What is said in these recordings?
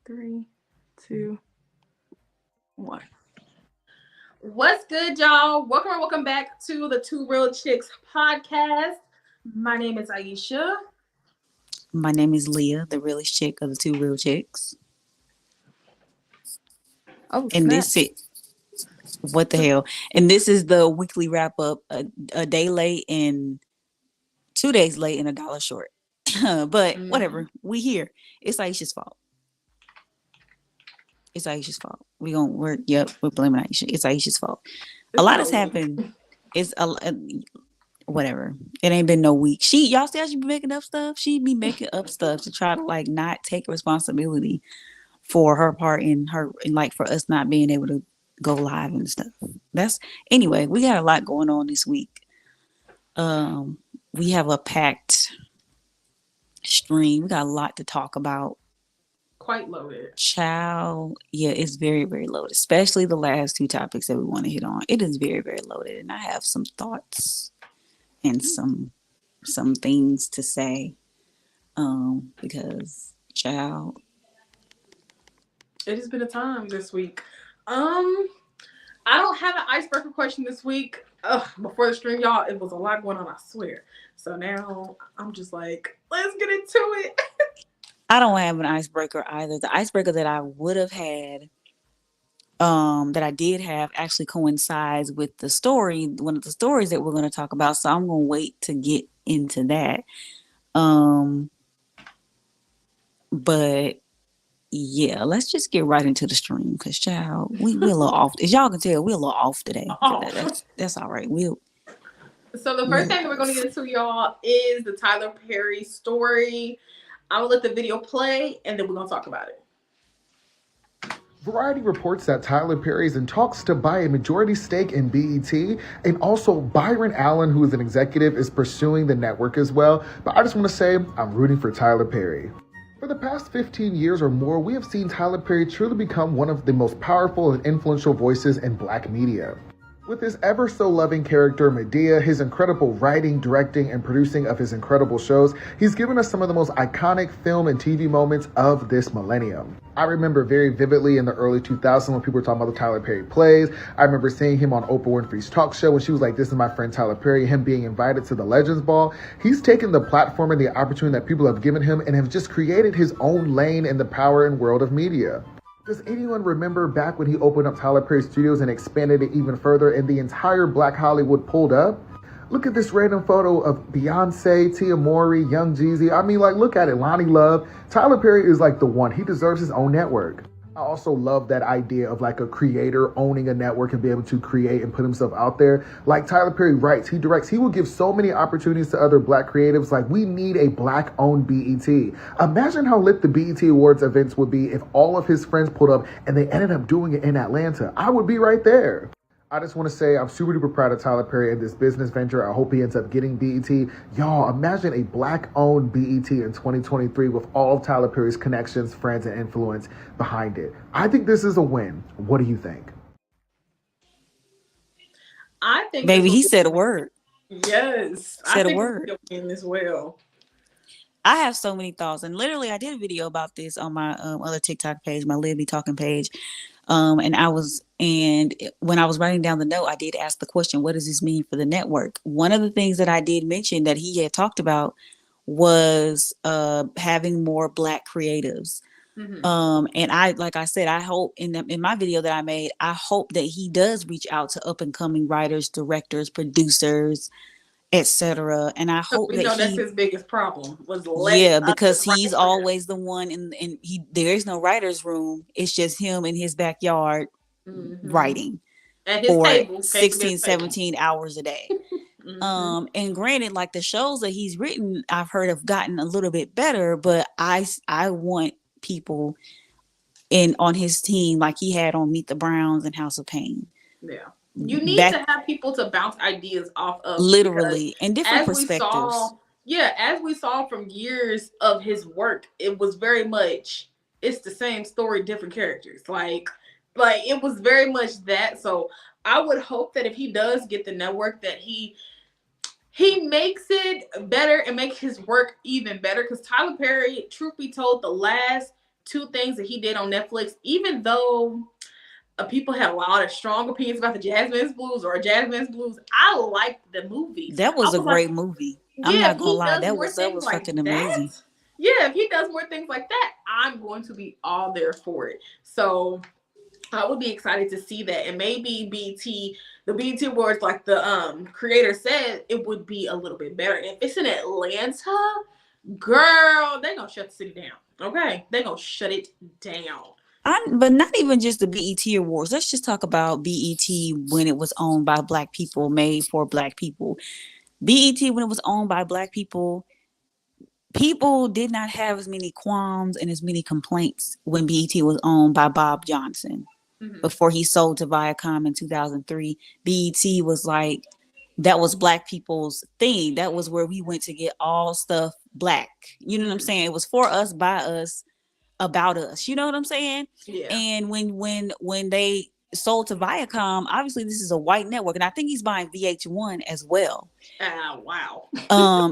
Three, two, one. What's good, y'all? Welcome back to the Two Real Chicks podcast. My name is Aisha. My name is Lyah, the realest chick of the two real chicks. Oh, And snap. this is what the hell? And this is the weekly wrap up, a day late and 2 days late and $1 short. But Mhm. whatever, we here. It's Aisha's fault. It's Aisha's fault. We're blaming Aisha. It's Aisha's fault. A It's lot been a has week. happened. It's whatever. It ain't been no week. Y'all see how she be making up stuff? She be making up stuff to try to like not take responsibility for her part in like for us not being able to go live and stuff. That's anyway, we got a lot going on this week. Um we have a packed stream. We got a lot to talk about. Quite loaded. Child, yeah, it's very, very loaded, especially the last two topics that we want to hit on. It is very, very loaded, and I have some thoughts and some things to say. Because child, It has been a time this week. Um, I don't have an icebreaker question this week. Before the stream, y'all, it was a lot going on, I swear. So now I'm just like, let's get into it. I don't have an icebreaker either. The icebreaker that I would have had, that I did have, actually coincides with the story, one of the stories that we're going to talk about. So I'm going to wait to get into that. Um, but yeah, let's just get right into the stream because, child, we're a little off. As y'all can tell, we're a little off today. But Oh. that's all right. So the first We'll thing that we're going to get into, y'all, is the Tyler Perry story. I'm gonna let the video play, and then we're gonna talk about it. Variety reports that Tyler Perry is in talks to buy a majority stake in BET, and also Byron Allen, who is an executive, is pursuing the network as well. But I just want to say, I'm rooting for Tyler Perry. For the past 15 years or more, we have seen Tyler Perry truly become one of the most powerful and influential voices in black media. With his ever so loving character Medea, his incredible writing, directing, and producing of his incredible shows, he's given us some of the most iconic film and TV moments of this millennium. I remember very vividly in the early 2000s when people were talking about the Tyler Perry plays. I remember seeing him on Oprah Winfrey's talk show when she was like, "This is my friend Tyler Perry," him being invited to the Legends Ball. He's taken the platform and the opportunity that people have given him and have just created his own lane in the power and world of media. Does anyone remember back when he opened up Tyler Perry Studios and expanded it even further and the entire Black Hollywood pulled up? Look at this random photo of Beyonce, Tia Mowry, Young Jeezy. I mean, like, look at it. Lonnie Love. Tyler Perry is like the one. He deserves his own network. I also love that idea of like a creator owning a network and be able to create and put himself out there. Like Tyler Perry writes, he directs, he will give so many opportunities to other black creatives. Like we need a black owned BET. Imagine how lit the BET Awards events would be if all of his friends pulled up and they ended up doing it in Atlanta. I would be right there. I just want to say I'm super duper proud of Tyler Perry and this business venture. I hope he ends up getting BET. Y'all, imagine a black-owned BET in 2023 with all of Tyler Perry's connections, friends, and influence behind it. I think this is a win. What do you think? I think this baby, will he be said a a win. word. Yes, I Said a think this will word. be a win as well. I have so many thoughts, and literally, I did a video about this on my other TikTok page, my Libby Talking page. When I was writing down the note, I did ask the question, "What does this mean for the network?" One of the things that I did mention that he had talked about was having more Black creatives. Mm-hmm. And like I said, I hope in my video that I made, I hope that he does reach out to up and coming writers, directors, producers, etc. And I Because hope we that know that's he his biggest problem was letting yeah, others because he's write for him. always the one and he there is no writer's room. It's just him in his backyard Mm-hmm. writing At his for table, can't forget 16, his table. 17 hours a day. Mm-hmm. And granted, like the shows that he's written, I've heard have gotten a little bit better, but I want people in on his team like he had on Meet the Browns and House of Pain. Yeah. You need Back to have people to bounce ideas off of because literally and different as we perspectives. saw, yeah, as we saw from years of his work, it was very much it's the same story, different characters. Like it was very much that. So I would hope that if he does get the network that he makes it better and makes his work even better because Tyler Perry, truth be told, the last two things that he did on Netflix, even though people had a lot of strong opinions about the Jasmine's Blues or Jasmine's Blues, I liked the movie. That I was a was like, great movie. I'm yeah, not if gonna he lie, does more that things was like fucking that, amazing. yeah, if he does more things like that, I'm going to be all there for it. So I would be excited to see that. And maybe the BT Awards, like the creator said, it would be a little bit better. If it's in Atlanta, girl, they gonna shut the city down. Okay? They gonna shut it down. But not even just the BET Awards. Let's just talk about BET when it was owned by Black people, made for Black people. BET, when it was owned by Black people, people did not have as many qualms and as many complaints when BET was owned by Bob Johnson. Mm-hmm. Before he sold to Viacom in 2003, BET was like, that was Black people's thing. That was where we went to get all stuff Black. You know what I'm saying? It was for us, by us, about us. You know what I'm saying? Yeah. And when they sold to Viacom, obviously this is a white network, and I think he's buying VH1 as well. Wow.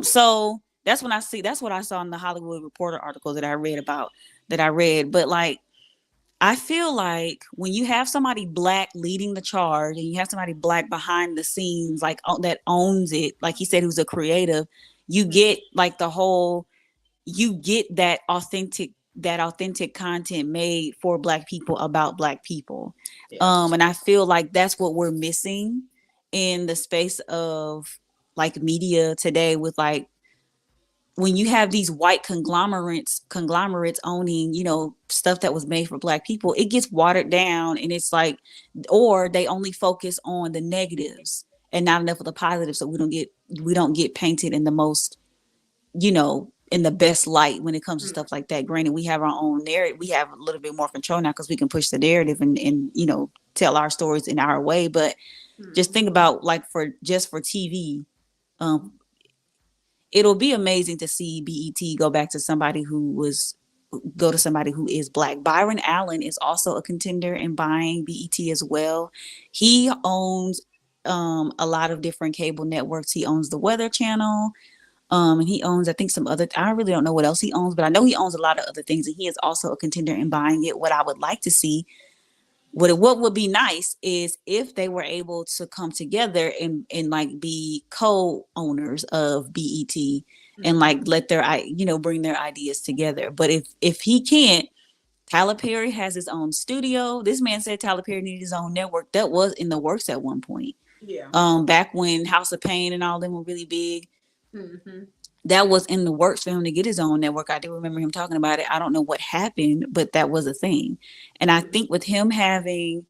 So that's what I saw in the Hollywood Reporter article that I read. But like, I feel like when you have somebody Black leading the charge and you have somebody Black behind the scenes, like that owns it, like he said, who's a creative, you get like you get that authentic content made for Black people about Black people. Yeah. And I feel like that's what we're missing in the space of like media today, with like, when you have these white conglomerates owning, stuff that was made for Black people, it gets watered down, and it's like, or they only focus on the negatives and not enough of the positives, so we don't get painted in the most, in the best light when it comes to stuff like that. Granted, we have our own narrative. We have a little bit more control now because we can push the narrative and tell our stories in our way. But just think about, like, for TV, it'll be amazing to see BET go to somebody who is Black. Byron Allen is also a contender in buying BET as well. He owns a lot of different cable networks. He owns the Weather Channel. And he owns, I think, some other, I really don't know what else he owns, but I know he owns a lot of other things, and he is also a contender in buying it. What I would like to see, what would be nice, is if they were able to come together and like be co-owners of BET and like let their, bring their ideas together. But if he can't, Tyler Perry has his own studio. This man said Tyler Perry needed his own network. That was in the works at one point. Yeah. Back when House of Pain and all them were really big. Mm-hmm. That was in the works for him to get his own network. I do remember him talking about it. I don't know what happened, but that was a thing. And I think with him having,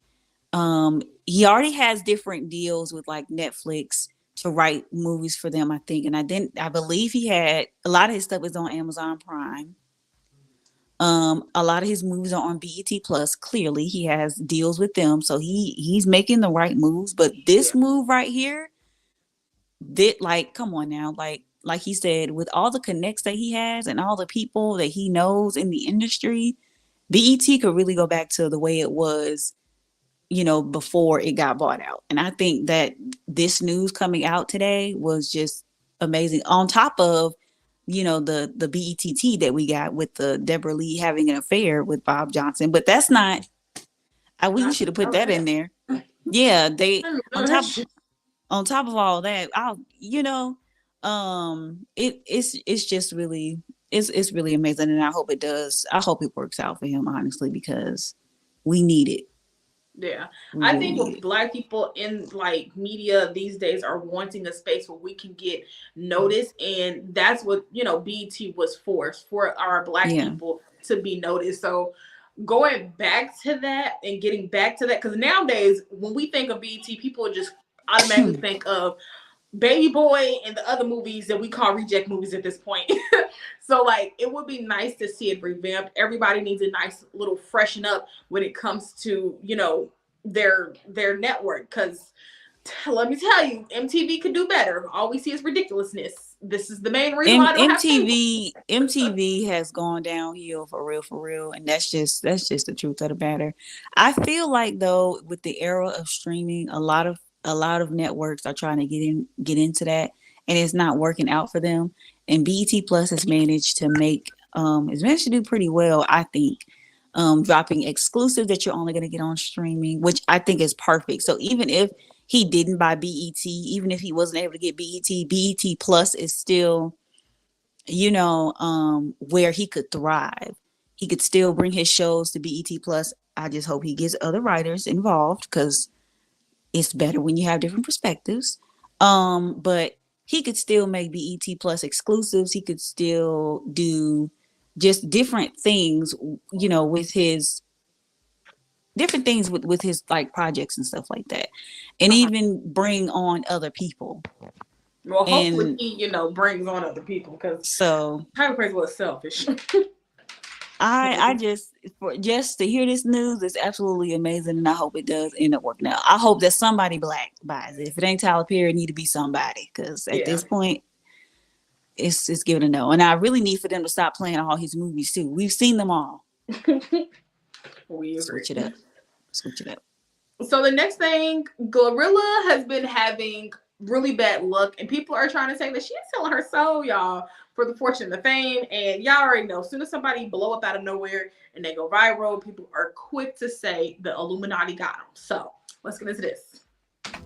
he already has different deals with like Netflix to write movies for them, I think. And I believe he had, a lot of his stuff is on Amazon Prime. A lot of his movies are on BET Plus. Clearly he has deals with them. So he's making the right moves. But this move right here, like, come on now, like he said, with all the connects that he has and all the people that he knows in the industry, BET could really go back to the way it was, before it got bought out. And I think that this news coming out today was just amazing. On top of, the BETT that we got with the Deborah Lee having an affair with Bob Johnson, but that's not. We should have put that in there. Yeah, they on top of all that, it's just really, it's really amazing, and I hope it works out for him, honestly, because we need it. Yeah. I think with Black people in like media these days are wanting a space where we can get noticed, and that's what BET was for our Black people to be noticed. So going back to that and getting back to that, because nowadays when we think of BET, people just automatically think of Baby Boy and the other movies that we call reject movies at this point. So like, it would be nice to see it revamped. Everybody needs a nice little freshen up when it comes to their network, because let me tell you, MTV could do better. All we see is ridiculousness. This is the main reason why I don't have cable. MTV has gone downhill for real, and that's just the truth of the matter. I feel like, though, with the era of streaming, a lot of networks are trying to get into that, and it's not working out for them. And BET Plus has managed to do pretty well, I think. dropping exclusive that you're only going to get on streaming, which I think is perfect. So even if he didn't buy BET, even if he wasn't able to get BET Plus is still, where he could thrive. He could still bring his shows to BET Plus. I just hope he gets other writers involved because it's better when you have different perspectives. But he could still make BET Plus exclusives. He could still do just different things, with his like projects and stuff like that, and even bring on other people. Well, hopefully he, brings on other people because so Tyler Perry was selfish. I just to hear this news is absolutely amazing, and I hope it does end up working out. I hope that somebody black buys it. If it ain't Tyler Perry, it need to be somebody, because at this point, it's given a no. And I really need for them to stop playing all his movies too. We've seen them all. We agree. Switch it up. So the next thing, Glorilla has been having really bad luck, and people are trying to say that she's selling her soul, y'all, for the fortune and the fame. And y'all already know, as soon as somebody blow up out of nowhere and they go viral, people are quick to say the Illuminati got them. So let's get into this.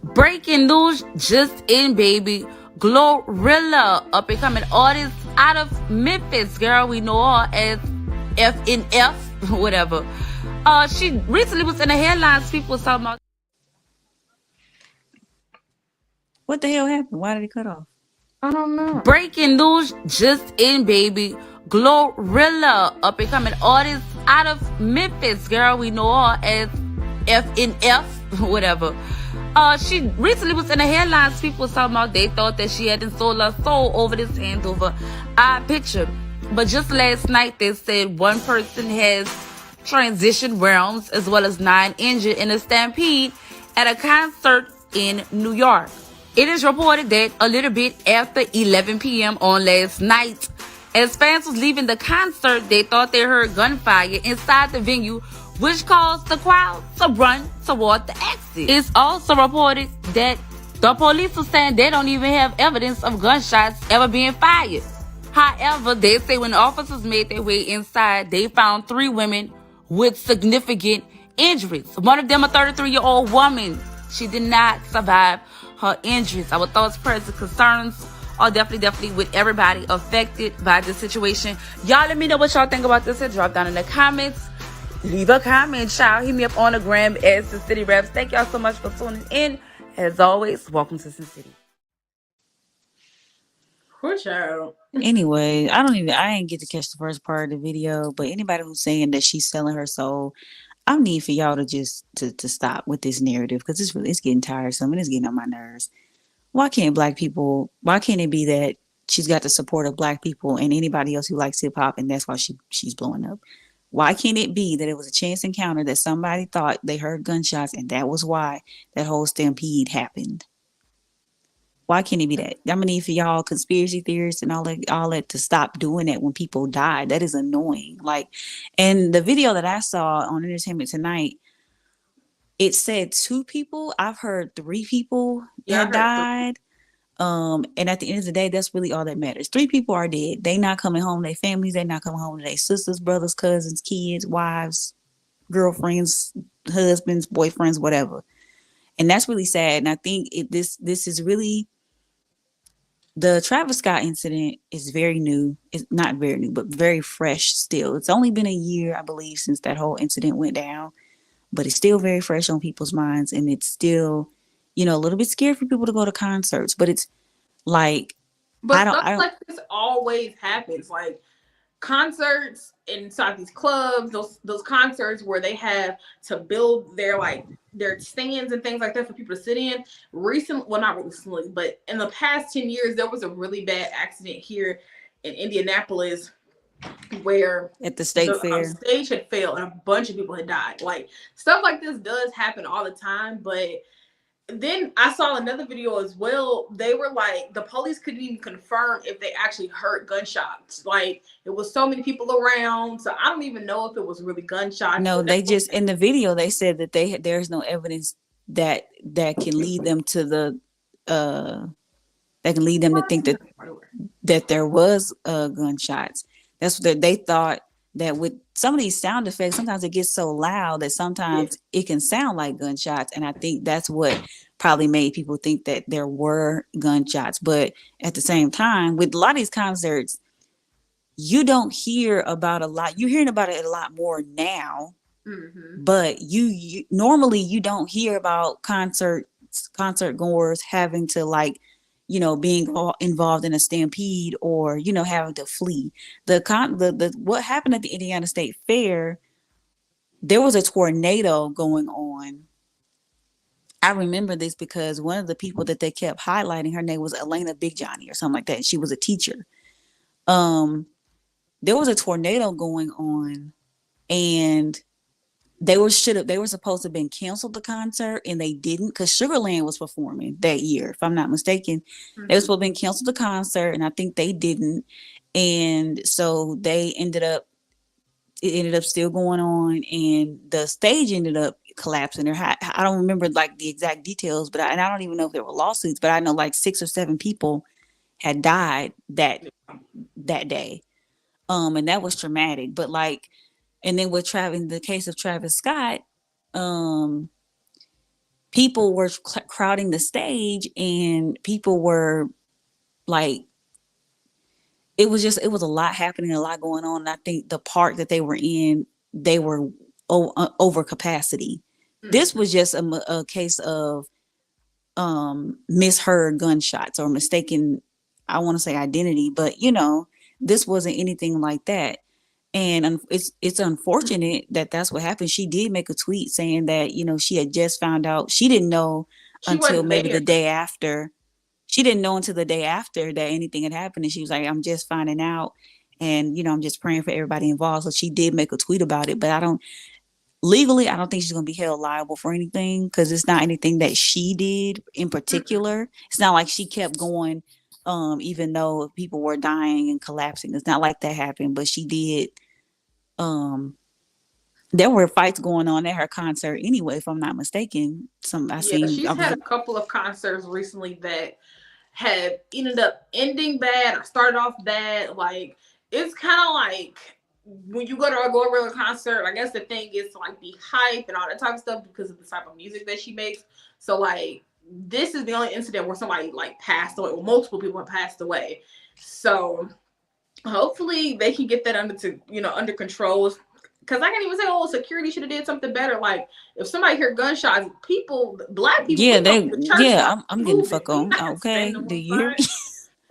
Breaking news just in, baby. Glorilla, up and coming artist out of Memphis, girl. We know her as FNF, whatever. She recently was in the headlines. People was talking about. What the hell happened? Why did it cut off? I don't know. Breaking news just in, baby. Glorilla, up and coming artist out of Memphis, girl. We know her as FNF, whatever. She recently was in the headlines. People was talking about they thought that she hadn't sold her soul over this hand over eye picture. But just last night, they said one person has transitioned realms, as well as 9 injured in a stampede at a concert in New York. It is reported that a little bit after 11 p.m. on last night, as fans was leaving the concert, they thought they heard gunfire inside the venue, which caused the crowd to run toward the exit. It's also reported that the police were saying they don't even have evidence of gunshots ever being fired. However, they say when the officers made their way inside, they found 3 women with significant injuries. One of them, a 33-year-old woman. She did not survive her injuries. Our thoughts, prayers, and concerns are definitely with everybody affected by this situation. Y'all let me know what y'all think about this. Drop down in the comments. Leave a comment, child. Hit me up on the gram at Sin City Raps. Thank y'all so much for tuning in. As always, welcome to Sin City. Poor child. Anyway, I didn't get to catch the first part of the video, but anybody who's saying that she's selling her soul, I need for y'all to just to stop with this narrative, because it's getting tiresome and it's getting on my nerves. Why can't it be that she's got the support of Black people and anybody else who likes hip hop, and that's why she's blowing up? Why can't it be that it was a chance encounter, that somebody thought they heard gunshots and that was why that whole stampede happened? Why can't it be that? I'm gonna need for y'all conspiracy theorists and all that to stop doing that when people die. That is annoying. And the video that I saw on Entertainment Tonight, it said 2 people. I've heard 3 people that died. And at the end of the day, that's really all that matters. 3 people are dead. They not coming home. Their families, they not coming home to their sisters, brothers, cousins, kids, wives, girlfriends, husbands, boyfriends, whatever. And that's really sad. And I think this is really, the Travis Scott incident is very new. It's not very new, but very fresh still. It's only been a year, I believe, since that whole incident went down, but it's still very fresh on people's minds. And it's still, a little bit scary for people to go to concerts, but it's like, but stuff like this always happens. Like concerts inside these clubs, those concerts where they have to build their stands and things like that for people to sit in. Not recently, but in the past 10 years, there was a really bad accident here in Indianapolis where at the state fair, stage had failed and a bunch of people had died. Like stuff like this does happen all the time, but then I saw another video as well. They were like, the police couldn't even confirm if they actually heard gunshots. Like it was so many people around, so I don't even know if it was really gunshots. No, they just, in the video they said that there's no evidence that can lead them to that can lead them to think that there was gunshots. That's what they thought. that with some of these sound effects, sometimes it gets so loud that sometimes it can sound like gunshots. And I think that's what probably made people think that there were gunshots. But at the same time, with a lot of these concerts, you don't hear about a lot. You're hearing about it a lot more now. But you normally you don't hear about concert goers having to like, being involved in a stampede or, having to flee. The what happened at the Indiana State Fair, there was a tornado going on. I remember this because one of the people that they kept highlighting, her name was Elena Big Johnny or something like that. She was a teacher. There was a tornado going on, and they were supposed to have been canceled the concert, and they didn't, because Sugarland was performing that year, if I'm not mistaken. They were supposed to have been canceled the concert, and I think they didn't. And so it ended up still going on, and the stage ended up collapsing. I don't remember like the exact details, but I don't even know if there were lawsuits, but I know like 6 or 7 people had died that day. And that was traumatic. But like, and then with in the case of Travis Scott, people were crowding the stage, and people were like, it was a lot happening, a lot going on. And I think the park that they were in, they were over capacity. This was just a case of misheard gunshots or mistaken, I want to say, identity, but this wasn't anything like that. And it's unfortunate that that's what happened. She did make a tweet saying that, she had just found out. She didn't know until maybe the day after. She didn't know until the day after that anything had happened. And she was like, I'm just finding out. And, I'm just praying for everybody involved. So she did make a tweet about it. But I don't think she's going to be held liable for anything, because it's not anything that she did in particular. It's not like she kept going, even though people were dying and collapsing. It's not like that happened. But she did. There were fights going on at her concert anyway, if I'm not mistaken. She's had a couple of concerts recently that had ended up ending bad or started off bad. Like, it's kind of like when you go to a Glorilla concert, I guess the thing is to like be hype and all that type of stuff because of the type of music that she makes. So like, this is the only incident where somebody like passed away, or multiple people have passed away. So hopefully they can get that under control. Because I can't even say, security should have did something better. Like, if somebody heard gunshots, black people, I'm getting the fuck on. Okay, do you hear me?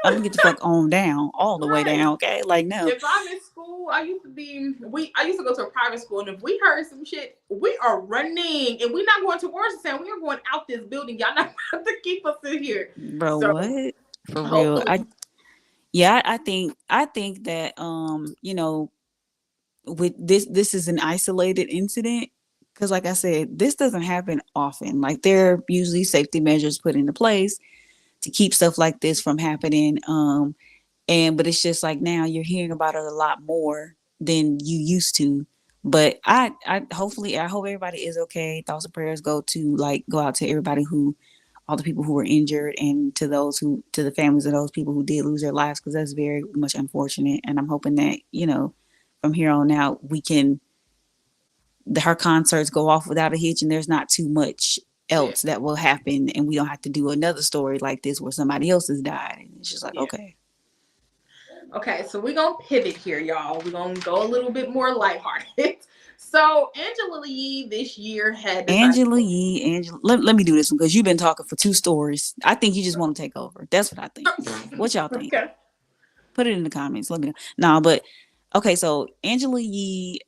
I'm gonna get the fuck on down, all the way down. Okay, like, no. If I'm in school, I used to go to a private school, and if we heard some shit, we are running, and we're not going towards the sound. We are going out this building. Y'all not have to keep us in here, bro. So, what? For real? I think that with this is an isolated incident, because like I said, this doesn't happen often. Like, there are usually safety measures put into place to keep stuff like this from happening. But it's just like, now you're hearing about it a lot more than you used to. But I hope everybody is okay. Thoughts and prayers go out to everybody all the people who were injured, and to the families of those people who did lose their lives, because that's very much unfortunate. And I'm hoping that, from here on out, her concerts go off without a hitch, and there's not too much else that will happen, and we don't have to do another story like this where somebody else has died. And it's just like, okay, so we're gonna pivot here, y'all. We're gonna go a little bit more lighthearted. So Angela Yee this year had Angela. Let me do this one, because you've been talking for 2 stories. I think you just want to take over. That's what I think. What y'all think? Okay. Put it in the comments. Let me know. No, but okay, so Angela Yee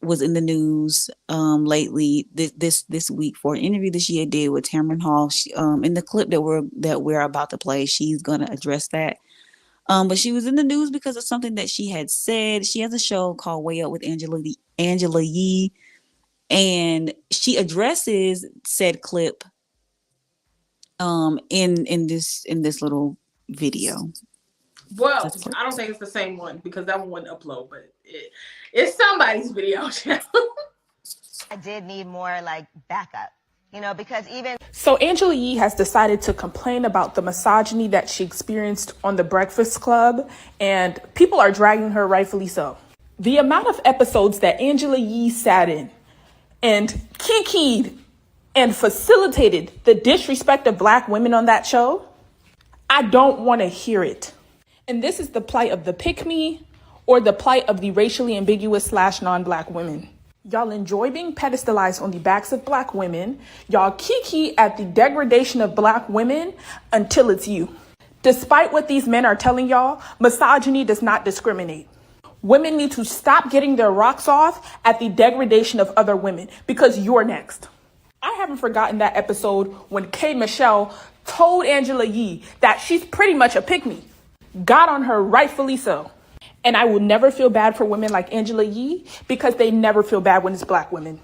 was in the news lately this week for an interview that she had did with Tamron Hall. She, in the clip that we're about to play, she's gonna address that. But she was in the news because of something that she had said. She has a show called Way Up with Angela Yee, and she addresses said clip in this little video. Well, I don't think it's the same one, because that one wouldn't upload, but it's somebody's video channel. I did need more like backup, because even... So Angela Yee has decided to complain about the misogyny that she experienced on The Breakfast Club, and people are dragging her, rightfully so. The amount of episodes that Angela Yee sat in and kikied and facilitated the disrespect of Black women on that show, I don't want to hear it. And this is the plight of the pick-me or the plight of the racially ambiguous / non-Black women. Y'all enjoy being pedestalized on the backs of Black women. Y'all kiki at the degradation of Black women until it's you. Despite what these men are telling y'all, misogyny does not discriminate. Women need to stop getting their rocks off at the degradation of other women because you're next. I haven't forgotten that episode when K. Michelle told Angela Yee that she's pretty much a pick-me. Got on her, rightfully so. And I will never feel bad for women like Angela Yee because they never feel bad when it's Black women.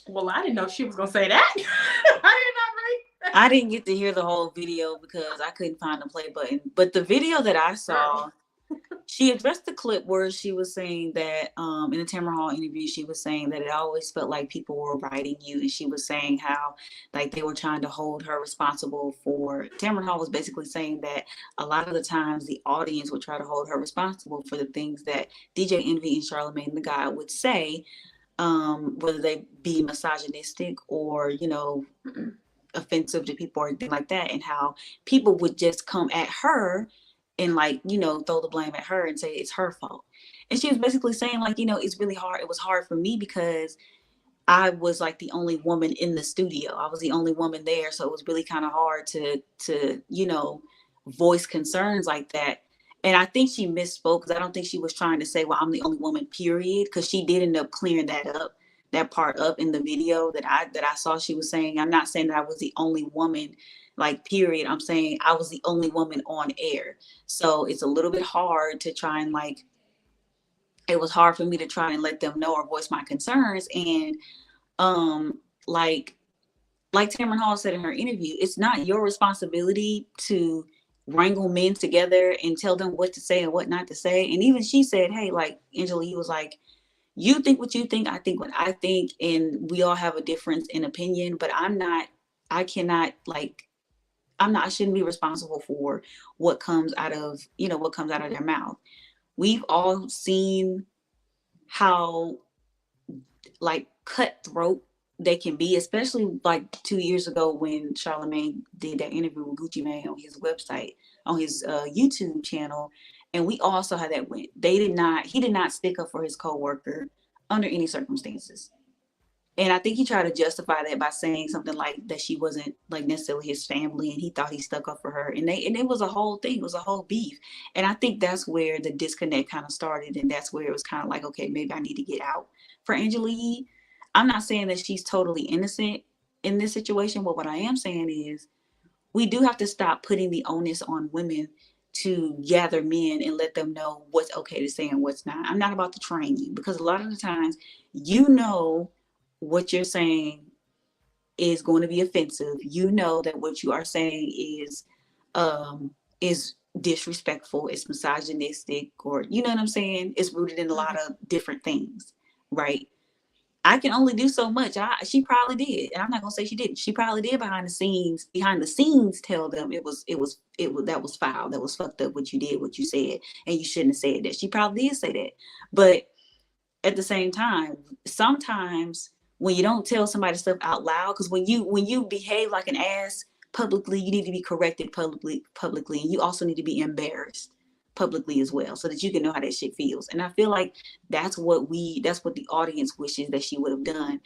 Well, I didn't know she was going to say that. I did not read that. I didn't get to hear the whole video because I couldn't find the play button. But the video that I saw, she addressed the clip where she was saying that in the Tamron Hall interview, she was saying that it always felt like people were writing you. And she was saying how like they were trying to hold her responsible for, Tamron Hall was basically saying that a lot of the times the audience would try to hold her responsible for the things that DJ Envy and Charlamagne the God would say, whether they be misogynistic or, you know, offensive to people or anything like that, and how people would just come at her and like, you know, throw the blame at her and say it's her fault. And she was basically saying like, you know, it's really hard. It was hard for me because I was like the only woman in the studio. I was the only woman there. So it was really kind of hard to, you know, voice concerns like that. And I think she misspoke because I don't think she was trying to say, well, I'm the only woman, period. Because she did end up clearing that part up in the video that I saw. She was saying, I'm not saying that I was the only woman, like, period. I'm saying I was the only woman on air. So it's a little bit hard to try and like, it was hard for me to try and let them know or voice my concerns. And like Tamron Hall said in her interview, it's not your responsibility to wrangle men together and tell them what to say and what not to say. And even she said, hey, like Angela, you was like, you think what you think, I think what I think, and we all have a difference in opinion, but I shouldn't be responsible for what comes out of their mouth. We've all seen how like cutthroat they can be, especially like 2 years ago when Charlamagne did that interview with Gucci Mane on his website, on his YouTube channel. And we all saw how that went. He did not stick up for his coworker under any circumstances. And I think he tried to justify that by saying something like that she wasn't like necessarily his family and he thought he stuck up for her. And it was a whole thing. It was a whole beef. And I think that's where the disconnect kind of started. And that's where it was kind of like, okay, maybe I need to get out for Angela Yee. I'm not saying that she's totally innocent in this situation, but what I am saying is we do have to stop putting the onus on women to gather men and let them know what's okay to say and what's not. I'm not about to train you because a lot of the times, you know, what you're saying is going to be offensive. You know that what you are saying is disrespectful, it's misogynistic, or you know what I'm saying? It's rooted in a lot of different things, right? I can only do so much. She probably did, and I'm not gonna say she didn't. She probably did behind the scenes tell them that was foul, that was fucked up what you did, what you said, and you shouldn't have said that. She probably did say that, but at the same time, sometimes when you don't tell somebody stuff out loud, because when you behave like an ass publicly, you need to be corrected publicly, and you also need to be embarrassed publicly as well, so that you can know how that shit feels. And I feel like that's what the audience wishes that she would have done,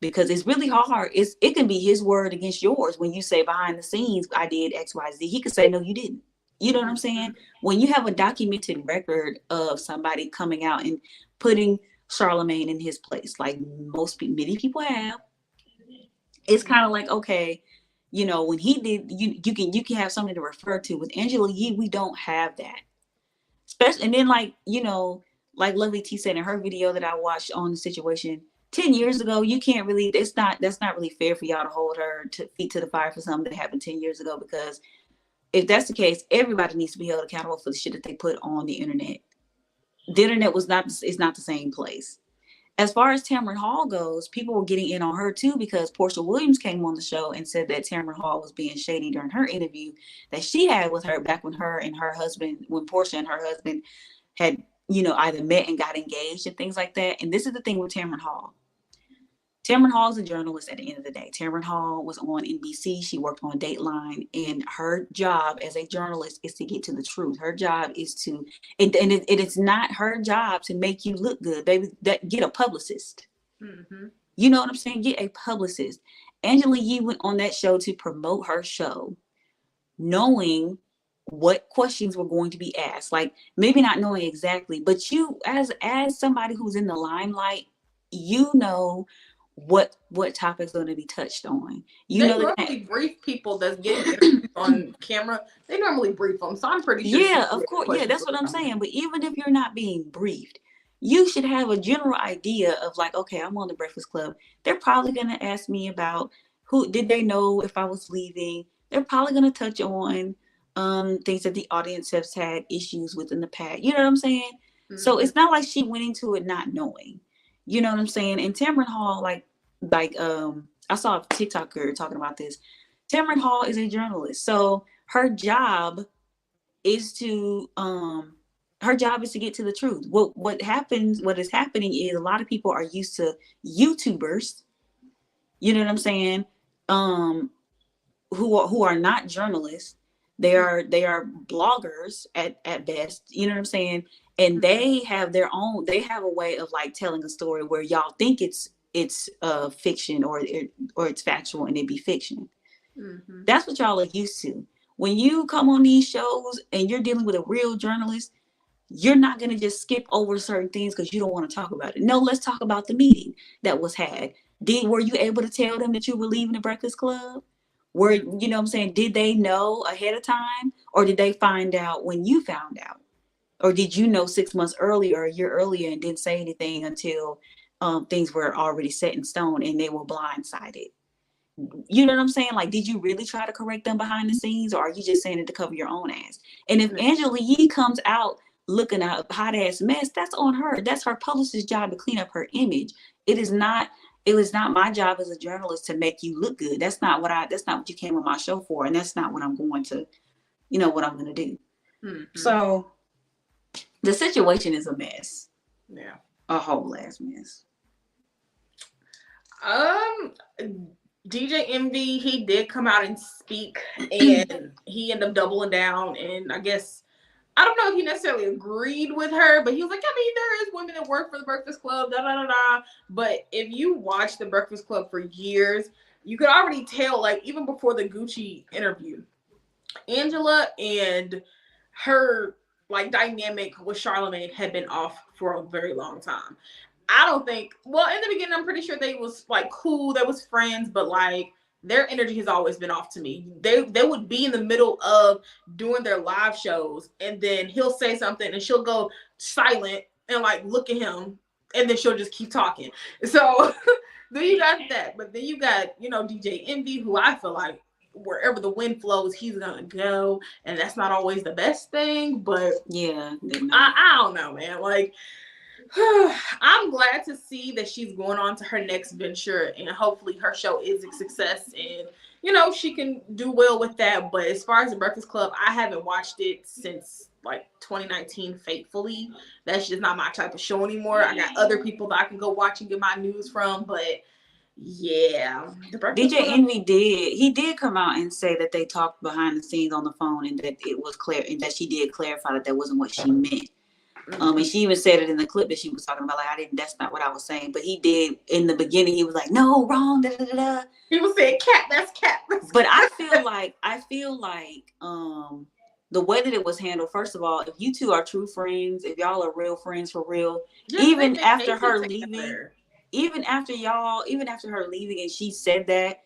because it's really hard. It can be his word against yours when you say behind the scenes, I did X, Y, Z. He could say, no, you didn't. You know what I'm saying? When you have a documented record of somebody coming out and putting Charlamagne in his place, like many people have, it's kind of like, okay, you know, when he did, you can have something to refer to. With Angela Yee, we don't have that. Especially, and then like, you know, like Lovely T said in her video that I watched on the situation 10 years ago, you can't really, that's not really fair for y'all to hold her feet to the fire for something that happened 10 years ago, because if that's the case, everybody needs to be held accountable for the shit that they put on the internet. The internet is not the same place. As far as Tamron Hall goes, people were getting in on her too, because Portia Williams came on the show and said that Tamron Hall was being shady during her interview that she had with her back when Portia and her husband had either met and got engaged and things like that. And this is the thing with Tamron Hall. Tamron Hall is a journalist at the end of the day. Tamron Hall was on NBC. She worked on Dateline, and her job as a journalist is to get to the truth. Her job is to, and it's not her job to make you look good, baby. Get a publicist. Mm-hmm. You know what I'm saying? Get a publicist. Angela Yee went on that show to promote her show, knowing what questions were going to be asked. Like, maybe not knowing exactly, but you, as somebody who's in the limelight, you know what topics are going to be touched on. They normally brief people that's getting interviewed on camera. They normally brief them, so I'm pretty sure. Yeah, of course. Yeah, that's what I'm saying. But even if you're not being briefed, you should have a general idea of like, okay, I'm on the Breakfast Club. They're probably going to ask me about who did they know if I was leaving. They're probably going to touch on things that the audience has had issues with in the past. You know what I'm saying? Mm-hmm. So it's not like she went into it not knowing. You know what I'm saying? And Tamron Hall, like I saw a TikToker talking about this. Tamron Hall is a journalist, so her job is to get to the truth. What is happening is a lot of people are used to YouTubers, you know what I'm saying, who are not journalists. They are bloggers at best, you know what I'm saying? And they have a way of like telling a story where y'all think it's fiction or it's factual and it be fiction. Mm-hmm. That's what y'all are used to. When you come on these shows and you're dealing with a real journalist, you're not going to just skip over certain things because you don't want to talk about it. No, let's talk about the meeting that was had. Were you able to tell them that you were leaving the Breakfast Club? You know what I'm saying? Did they know ahead of time, or did they find out when you found out? Or did you know 6 months earlier or a year earlier and didn't say anything until things were already set in stone and they were blindsided? You know what I'm saying? Like, did you really try to correct them behind the scenes, or are you just saying it to cover your own ass? And if Angela Yee comes out looking at a hot ass mess, that's on her. That's her publicist's job to clean up her image. It was not my job as a journalist to make you look good. That's not what you came on my show for. And that's not what I'm going to, what I'm going to do. Mm-hmm. So the situation is a mess. Yeah. A whole ass mess. DJ Envy, he did come out and speak, and he ended up doubling down, and I guess, I don't know if he necessarily agreed with her, but he was like, I mean, there is women that work for the Breakfast Club, but if you watch the Breakfast Club for years, you could already tell, like, even before the Gucci interview, Angela and her, like, dynamic with Charlamagne had been off for a very long time. I don't think, well, in the beginning, I'm pretty sure they was like cool. They was friends, but like their energy has always been off to me. They would be in the middle of doing their live shows, and then he'll say something and she'll go silent and like look at him, and then she'll just keep talking. So then you got that, but then you got, DJ Envy, who I feel like wherever the wind flows, he's gonna go, and that's not always the best thing, but yeah, I don't know, man. Like, I'm glad to see that she's going on to her next venture, and hopefully her show is a success, and she can do well with that. But as far as the Breakfast Club, I haven't watched it since like 2019 faithfully. That's just not my type of show anymore. I got other people that I can go watch and get my news from, but yeah, DJ Envy did come out and say that they talked behind the scenes on the phone, and that it was clear, and that she did clarify that wasn't what she meant. And she even said it in the clip that she was talking about, like, that's not what I was saying. But he did, in the beginning, he was like, no, wrong, da da da da. He was saying cat, that's cat. But I feel like the way that it was handled, first of all, if you two are true friends, if y'all are real friends for real, even after her leaving, and she said that,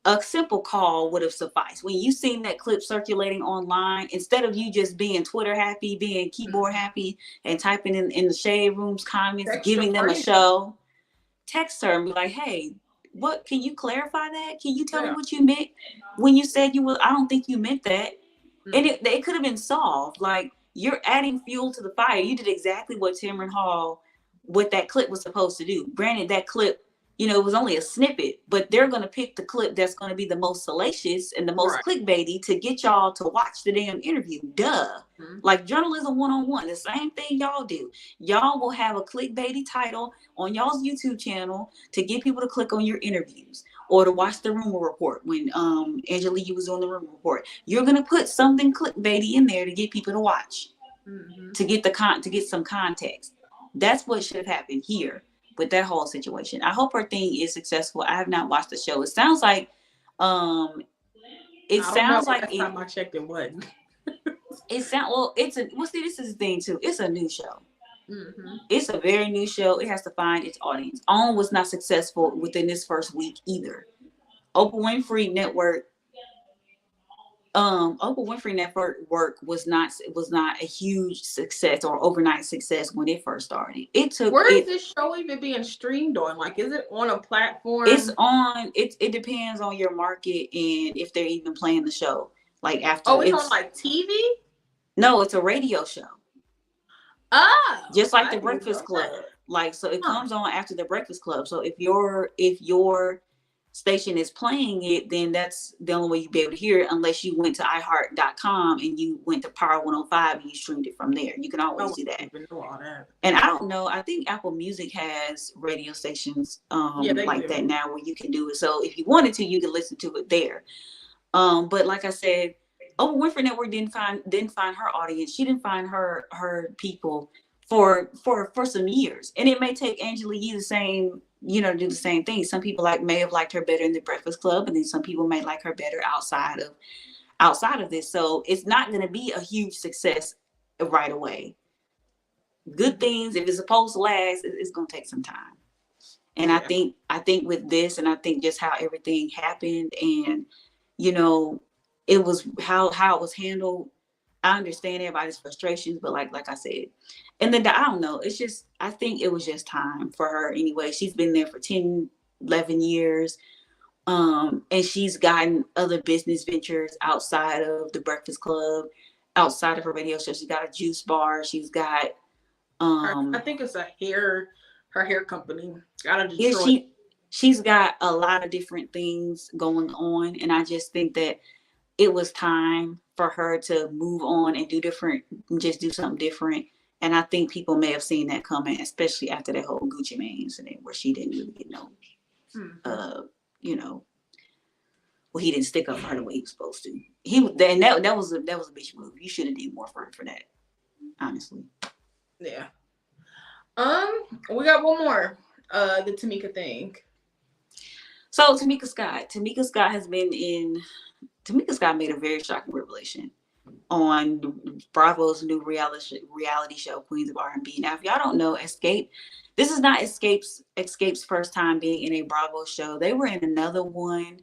a simple call would have sufficed. When you seen that clip circulating online, instead of you just being Twitter happy, being keyboard happy, and typing in the shade rooms comments, giving them a show, text her and be like, hey, what, can you clarify that? Can you tell me what you meant when you said you were, I don't think you meant that. And it could have been solved. Like, you're adding fuel to the fire. You did exactly what Tamron Hall, what that clip was supposed to do. Granted, that clip, it was only a snippet, but they're going to pick the clip that's going to be the most salacious and the most clickbaity to get y'all to watch the damn interview. Duh. Like journalism 101, the same thing y'all do. Y'all will have a clickbaity title on y'all's YouTube channel to get people to click on your interviews or to watch the rumor report when Angela Yee was on the rumor report. You're going to put something clickbaity in there to get people to watch, to get to get some context. That's what should have happened here with that whole situation. I hope her thing is successful. I have not watched the show. It sounds like last time I checked it wasn't. This is the thing too. It's a new show. It's a very new show. It has to find its audience. OWN was not successful within this first week either. Oprah Winfrey Network work was not a huge success or overnight success when it first started. Where is this show even being streamed on? Like, is it on a platform? It depends on your market and if they're even playing the show. Like after it's on like TV? No, it's a radio show. Oh, just like the Breakfast Club. Like, so it comes on after the Breakfast Club. So if your station is playing it, then that's the only way you'll be able to hear it, unless you went to iHeart.com and you went to Power 105 and you streamed it from there. You can always do that. And I don't know, I think Apple Music has radio stations like that now where you can do it. So if you wanted to, you can listen to it there. But like I said, Oprah Winfrey Network didn't find her audience. She didn't find her people for some years. And it may take Angela Yee the same, do the same thing. Some people may have liked her better in the Breakfast Club, and then some people may like her better outside of this. So it's not going to be a huge success right away. Good things, if it's supposed to last, it's going to take some time. And I think with this, and I think just how everything happened, and it was how it was handled. I understand everybody's frustrations, but like I said, and then I don't know. It's just, I think it was just time for her anyway. She's been there for 10, 11 years. And she's gotten other business ventures outside of the Breakfast Club, outside of her radio show. She's got a juice bar. She's got, I think it's her hair company out of Detroit. Yeah, she's got a lot of different things going on. And I just think that it was time for her to move on and do something different. And I think people may have seen that coming, especially after that whole Gucci Mane incident where she didn't really get well, he didn't stick up for her the way he was supposed to. That was a bitch move. You should have did more for her for that, honestly. Yeah. We got one more. The Tamika thing. So Tamika Scott made a very shocking revelation on Bravo's new reality show, Queens of R&B. Now, if y'all don't know, this is not Escape's first time being in a Bravo show. They were in another one,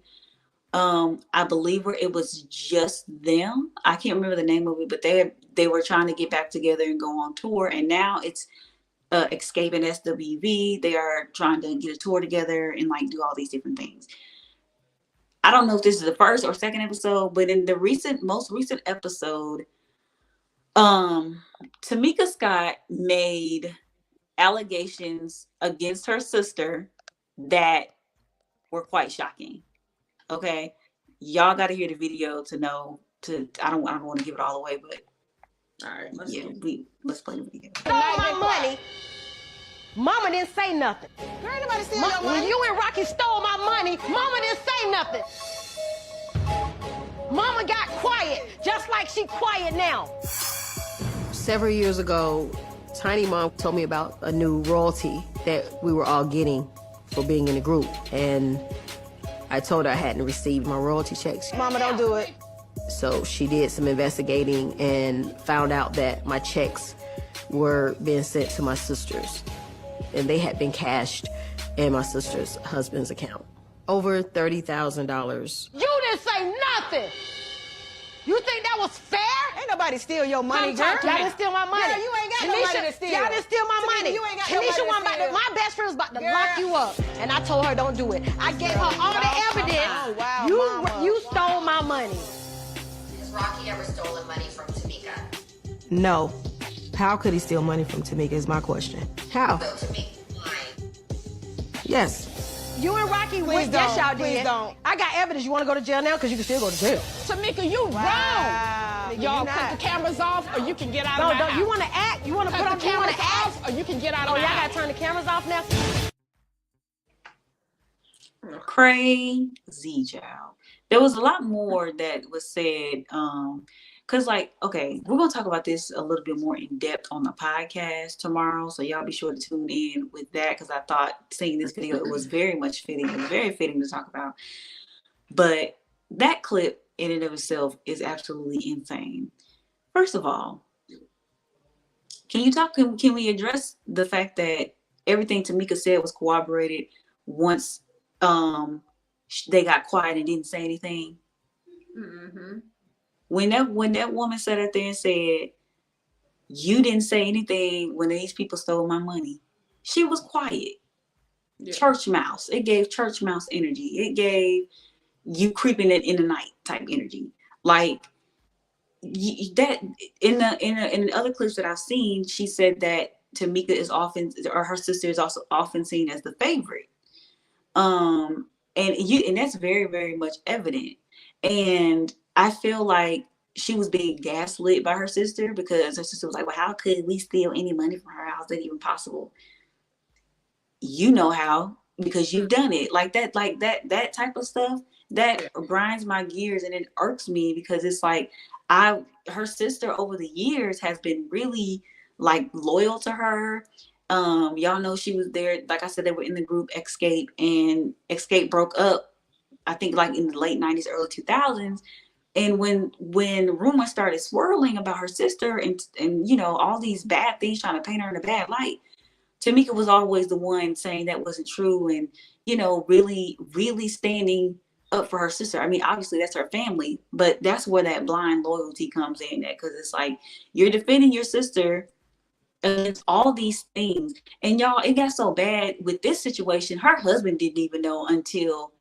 I believe, where it was just them. I can't remember the name of it, but they were trying to get back together and go on tour. And now it's Escape and SWV. They are trying to get a tour together and do all these different things. I don't know if this is the first or second episode, but in the most recent episode, Tamika Scott made allegations against her sister that were quite shocking. Okay, y'all got to hear the video to know. I don't want to give it all away, but all right, let's play the video. Stole my money. Mama didn't say nothing. Girl, ain't nobody steal your money. When you and Rocky stole my money, Mama didn't say nothing. Mama got quiet, just like she quiet now. Several years ago, Tiny Mom told me about a new royalty that we were all getting for being in the group. And I told her I hadn't received my royalty checks. Mama, don't do it. So she did some investigating and found out that my checks were being sent to my sisters. And they had been cashed in my sister's husband's account. Over $30,000. You didn't say nothing. You think that was fair? Ain't nobody steal your money, girl. Y'all didn't steal my money. Girl, you ain't got nobody to steal. Y'all didn't steal my money. You ain't got Tanisha nobody to steal. my best friend was about to lock you up. And I told her don't do it. I gave her all the evidence. Oh, wow, You stole my money. Has Rocky ever stolen money from Tamika? No. How could he steal money from Tamika is my question. How? So Tamika lying. Yes. You and Rocky went. Yes, y'all did. I got evidence. You want to go to jail now? Because you can still go to jail. Tamika, you wrong. Y'all cut the cameras off, or you can get out of my house. You want to act? You want to put on the cameras off, or you can get out of my house. Y'all got to turn the cameras off now? Crazy, child. There was a lot more that was said. Cause like, okay, we're gonna talk about this a little bit more in depth on the podcast tomorrow. So y'all be sure to tune in with that, because I thought seeing this video, it was very much fitting. It was very fitting to talk about. But that clip in and of itself is absolutely insane. First of all, can we address the fact that everything Tamika said was corroborated once they got quiet and didn't say anything? Mm-hmm. When that woman sat up there and said, "You didn't say anything when these people stole my money," she was quiet. Yeah. Church mouse. It gave church mouse energy. It gave you creeping it in the night type energy. Like that in the other clips that I've seen, she said that Tamika is often, or her sister is also often seen as the favorite. And that's very, very much evident. And I feel like she was being gaslit by her sister, because her sister was like, "Well, how could we steal any money from her? How is that even possible?" You know how, because you've done it. Like that type of stuff that grinds my gears, and it irks me, because it's like her sister over the years has been really like loyal to her. Y'all know she was there. Like I said, they were in the group Escape, and Escape broke up, I think like in the late 90s, early 2000s. And when rumors started swirling about her sister and you know, all these bad things, trying to paint her in a bad light, Tamika was always the one saying that wasn't true, and, you know, really, really standing up for her sister. I mean, obviously that's her family, but that's where that blind loyalty comes in, because it's like you're defending your sister against all these things. And y'all, it got so bad with this situation. Her husband didn't even know until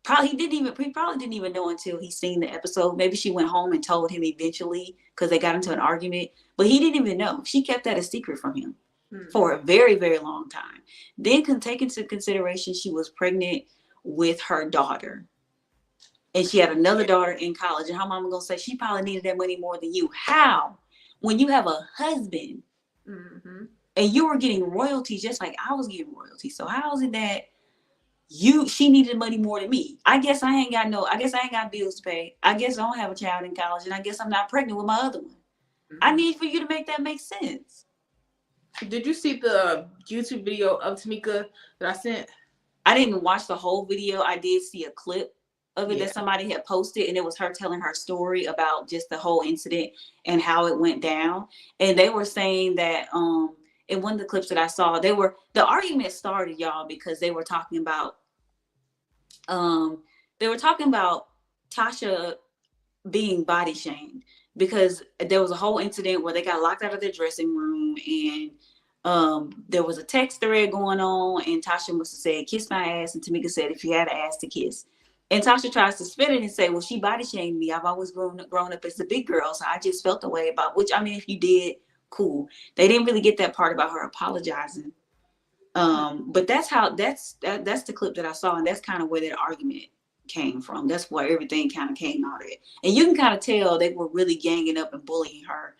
he probably didn't even know until he seen the episode. Maybe she went home and told him eventually, because they got into an argument, but he didn't even know. She kept that a secret from him for a very, very long time. Then take into consideration she was pregnant with her daughter, and she had another daughter in college, and her mama gonna say she probably needed that money more than you. How? When you have a husband and you were getting royalties just like I was getting royalties. So how is it that she needed money more than me? I guess I ain't got bills to pay. I guess I don't have a child in college, and I guess I'm not pregnant with my other one. I need for you to make that make sense. Did you see the YouTube video of Tamika that I sent? I didn't watch the whole video. I did see a clip of it that somebody had posted, and it was her telling her story about just the whole incident and how it went down. And they were saying that in one of the clips that I saw, the argument started, y'all, because they were talking about Tasha being body shamed, because there was a whole incident where they got locked out of their dressing room, and there was a text thread going on, and Tasha must have said, "Kiss my ass," and Tamika said, "If you had an ass to kiss." And Tasha tries to spin it and say, "Well, she body shamed me. I've always grown up as a big girl, so I just felt the way about," which, I mean, if you did, cool. They didn't really get that part about her apologizing. But that's the clip that I saw, and that's kind of where that argument came from. That's where everything kind of came out of it. And you can kind of tell they were really ganging up and bullying her.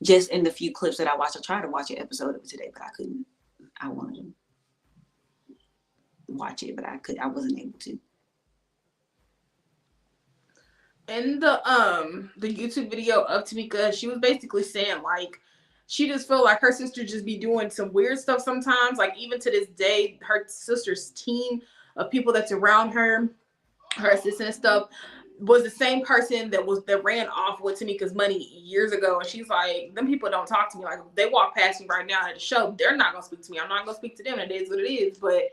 Just in the few clips that I watched. I tried to watch an episode of it today, but I couldn't. I wanted to watch it, but I wasn't able to. In the YouTube video of Tamika, she was basically saying, like, she just felt like her sister just be doing some weird stuff sometimes. Like, even to this day, her sister's team of people that's around her assistant and stuff, was the same person that ran off with Tamika's money years ago. And she's like, them people don't talk to me. Like, if they walk past me right now at the show, they're not gonna speak to me. I'm not gonna speak to them. It is what it is. But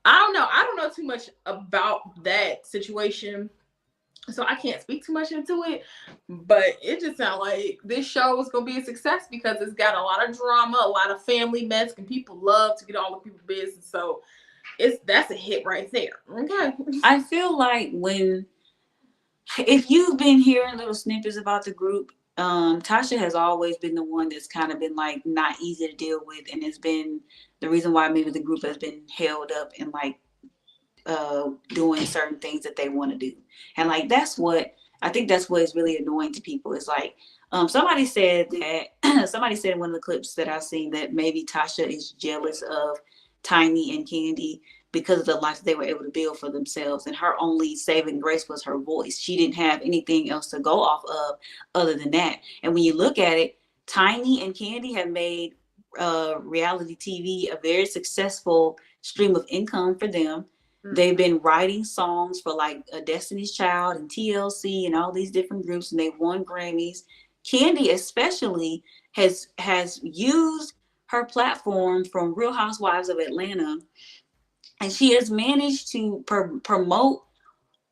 I don't know too much about that situation, so I can't speak too much into it. But it just sounds like this show is gonna be a success, because it's got a lot of drama, a lot of family mess, and people love to get all the people's business. So that's a hit right there. Okay. I feel like if you've been hearing little snippets about the group, Tasha has always been the one that's kind of been like not easy to deal with, and it's been the reason why maybe the group has been held up and like doing certain things that they want to do. And like that's what I think that's what is really annoying to people. It's like somebody said that somebody said in one of the clips that I've seen that maybe Tasha is jealous of Tiny and Candy because of the life they were able to build for themselves, and her only saving grace was her voice. She didn't have anything else to go off of other than that. And when you look at it, Tiny and Candy have made reality TV a very successful stream of income for them. They've been writing songs for like Destiny's Child and TLC and all these different groups, and they've won Grammys. Candy especially has used her platform from Real Housewives of Atlanta, and she has managed to promote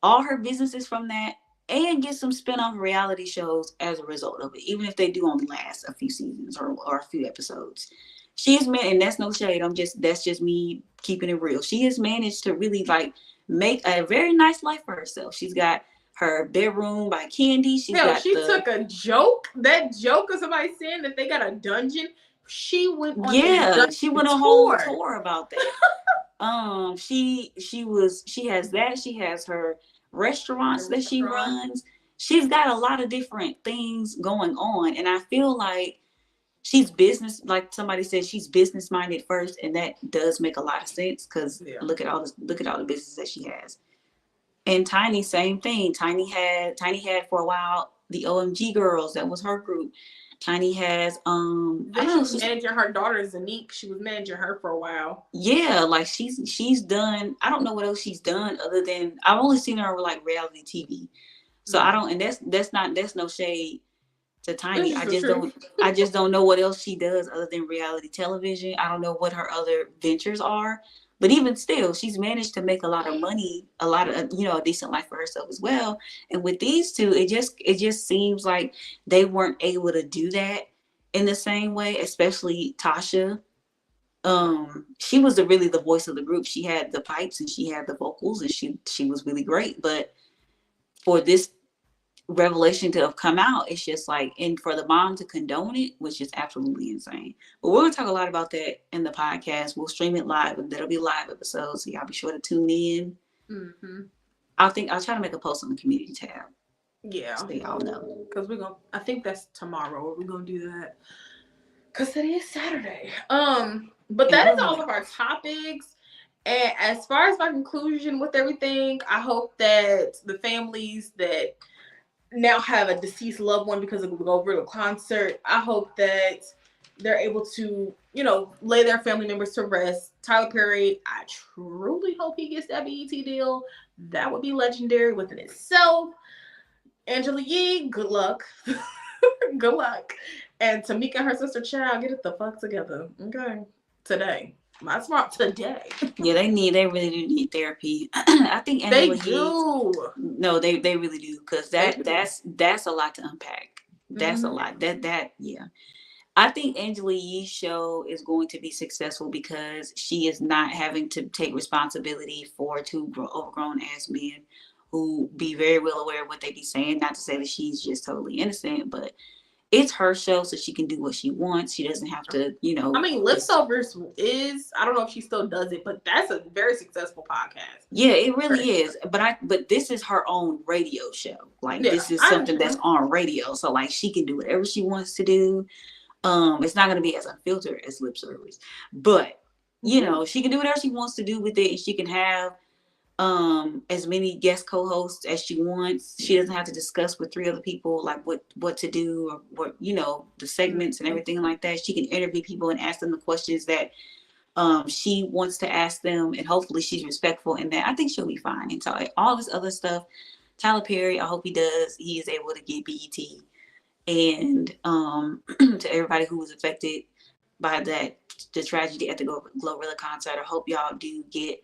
all her businesses from that and get some spin-off reality shows as a result of it, even if they do only last a few seasons or a few episodes. She has managed, and that's no shade. That's just me keeping it real. She has managed to really like make a very nice life for herself. She's got her bedroom by Candy. She took a joke. That joke of somebody saying that they got a dungeon. She went on she went a whole tour about that. She has that. She has her restaurants that she runs. She's got a lot of different things going on, and I feel like she's like somebody said, she's business minded first, and that does make a lot of sense because look at all the business that she has. And Tiny, same thing. Tiny had for a while the OMG Girls. That was her group. Tiny has Then she was managing her daughter Zanique. She was managing her for a while. Yeah, like she's done. I don't know what else she's done other than I've only seen her with like reality TV. So I don't, and that's no shade to Tiny. I just don't know what else she does other than reality television. I don't know what her other ventures are. But even still, she's managed to make a lot of money, a decent life for herself as well. And with these two, it just seems like they weren't able to do that in the same way, especially Tasha. She was really the voice of the group. She had the pipes and she had the vocals, and she was really great. But for this revelation to have come out, it's just like, and for the mom to condone it, which is absolutely insane. But we're gonna talk a lot about that in the podcast. We'll stream it live, and that'll be live episodes, so y'all be sure to tune in. I'll try to make a post on the community tab. Yeah, so y'all know, because I think that's tomorrow. We're gonna do that because it is Saturday. But that is all of our topics. And as far as my conclusion with everything, I hope that the families that now have a deceased loved one because of the Glorilla concert, I hope that they're able to, lay their family members to rest. Tyler Perry, I truly hope he gets that BET deal. That would be legendary within itself. Angela Yee, good luck. Good luck. And Tamika and her sister Child, get it the fuck together. Okay. Today. My smart today. Yeah, they really do need therapy. I think Angela do. They really do, because that's a lot to unpack. That's a lot. Yeah. I think Angela Yee's show is going to be successful because she is not having to take responsibility for two overgrown ass men who be very well aware of what they be saying. Not to say that she's just totally innocent, but it's her show, so she can do what she wants. She doesn't have to, Lipsovers I don't know if she still does it, but that's a very successful podcast. Yeah, it really is. But this is her own radio show. Like, this is something that's on radio. So, like, she can do whatever she wants to do. It's not going to be as unfiltered as Lipsovers. But, she can do whatever she wants to do with it. And she can have as many guest co-hosts as she wants. She doesn't have to discuss with 3 other people like what to do or what the segments and everything like that. She can interview people and ask them the questions that she wants to ask them, and hopefully she's respectful in that. I think she'll be fine. And so all this other stuff, Tyler Perry, I hope he is able to get BET. And to everybody who was affected by the tragedy at the Glorilla concert, I hope y'all do get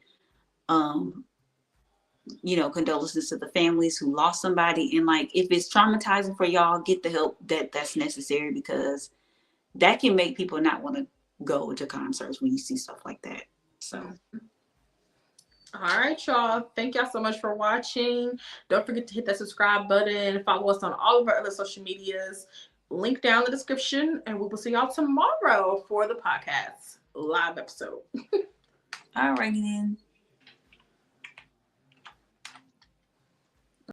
condolences to the families who lost somebody. And like, if it's traumatizing for y'all, get the help that's necessary, because that can make people not want to go to concerts when you see stuff like that. So all right, y'all, thank y'all so much for watching. Don't forget to hit that subscribe button, follow us on all of our other social medias. Link down in the description, and we will see y'all tomorrow for the podcast live episode. Alrighty then.